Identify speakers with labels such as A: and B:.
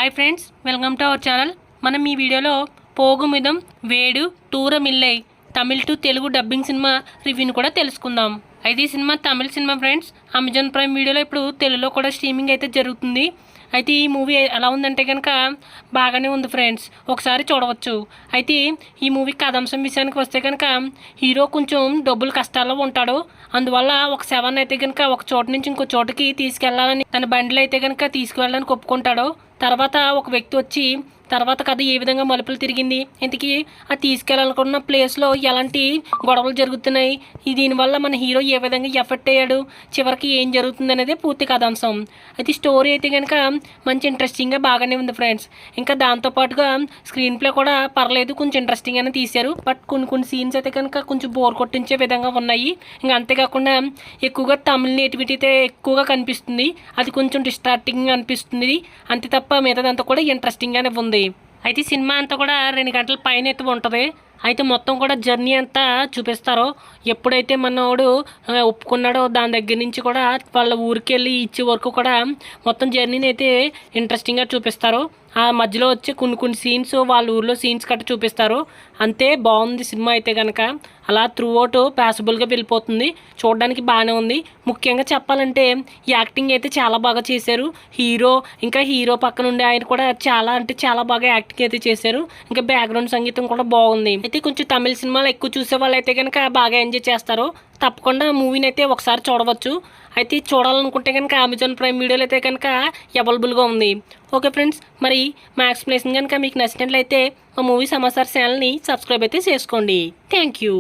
A: Hi friends, welcome to our channel. మనం ఈ వీడియోలో Pogumidam Vegu Thooramillai Tamil to Telugu dubbing cinema రివ్యూని కూడా తెలుసుకుందాం. అయితే ఈ సినిమా తమిళ సినిమా ఫ్రెండ్స్. అమెజాన్ ప్రైమ్ వీడియోలో ఇప్పుడు తెలుగులో కూడా స్ట్రీమింగ్ అయితే జరుగుతుంది. అయితే ఈ మూవీ ఎలా ఉందంటే కనుక బాగానే ఉంది ఫ్రెండ్స్, ఒకసారి చూడవచ్చు. అయితే ఈ మూవీ కథాంశం విషయానికి వస్తే కనుక హీరో కొంచెం డబ్బులు కష్టాల్లో ఉంటాడు. అందువల్ల ఒక శవాన్ని అయితే కనుక ఒక చోట నుంచి ఇంకో చోటుకి తీసుకెళ్లాలని తన బండిలో అయితే కనుక తీసుకువెళ్ళడానికి ఒప్పుకుంటాడు. తర్వాత ఒక వ్యక్తి వచ్చి తర్వాత కథ ఏ విధంగా మలుపులు తిరిగింది, ఇంతకీ ఆ తీసుకెళ్ళాలనుకున్న ప్లేస్లో ఎలాంటి గొడవలు జరుగుతున్నాయి, దీనివల్ల మన హీరో ఏ విధంగా ఎఫెక్ట్ అయ్యాడు, చివరికి ఏం జరుగుతుంది అనేది పూర్తి కథాంశం. అయితే స్టోరీ అయితే కనుక మంచి ఇంట్రెస్టింగ్గా బాగానే ఉంది ఫ్రెండ్స్. ఇంకా దాంతోపాటుగా స్క్రీన్ ప్లే కూడా పర్లేదు, కొంచెం ఇంట్రెస్టింగ్గానే తీశారు. బట్ కొన్ని సీన్స్ అయితే కనుక కొంచెం బోర్ కొట్టించే విధంగా ఉన్నాయి. ఇంకా అంతేకాకుండా ఎక్కువగా తమిళ నేటివిటీ అయితే ఎక్కువగా కనిపిస్తుంది, అది కొంచెం డిస్ట్రాక్టింగ్గా అనిపిస్తుంది. అంతే తప్ప మిగతాదంతా కూడా ఇంట్రెస్టింగ్గానే ఉంది. అయితే సినిమా అంతా కూడా 2 గంటల పైన అయితే ఉంటుంది. అయితే మొత్తం కూడా జర్నీ అంతా చూపిస్తారు. ఎప్పుడైతే మనోడు ఒప్పుకున్నాడో దాని దగ్గర నుంచి కూడా వాళ్ళ ఊరికి వెళ్ళి ఇచ్చే వరకు కూడా మొత్తం జర్నీని అయితే ఇంట్రెస్టింగ్గా చూపిస్తారు. ఆ మధ్యలో వచ్చే కొన్ని సీన్స్ వాళ్ళ ఊర్లో సీన్స్ కట్ట చూపిస్తారు. అంతే బాగుంది సినిమా అయితే కనుక. అలా త్రూ అవుట్ ప్యాసబుల్గా వెళ్ళిపోతుంది, చూడడానికి బాగానే ఉంది. ముఖ్యంగా చెప్పాలంటే యాక్టింగ్ అయితే చాలా బాగా చేశారు హీరో. ఇంకా హీరో పక్కన ఉండే ఆయన కూడా చాలా బాగా యాక్టింగ్ అయితే చేశారు. ఇంకా బ్యాక్గ్రౌండ్ సంగీతం కూడా బాగుంది. అయితే కొంచెం తమిళ సినిమాలు ఎక్కువ చూసే వాళ్ళు అయితే కనుక బాగా ఎంజాయ్ చేస్తారు. తప్పకుండా మూవీని అయితే ఒకసారి చూడవచ్చు. అయితే చూడాలనుకుంటే కనుక అమెజాన్ ప్రైమ్ వీడియోలో అయితే కనుక అవైలబుల్గా ఉంది. ఓకే ఫ్రెండ్స్, మరి మా ఎక్స్ప్లెనేషన్ కనుక మీకు నచ్చినట్లయితే మా మూవీ సమాచార ఛానల్ని సబ్స్క్రైబ్ అయితే చేసుకోండి. Thank you.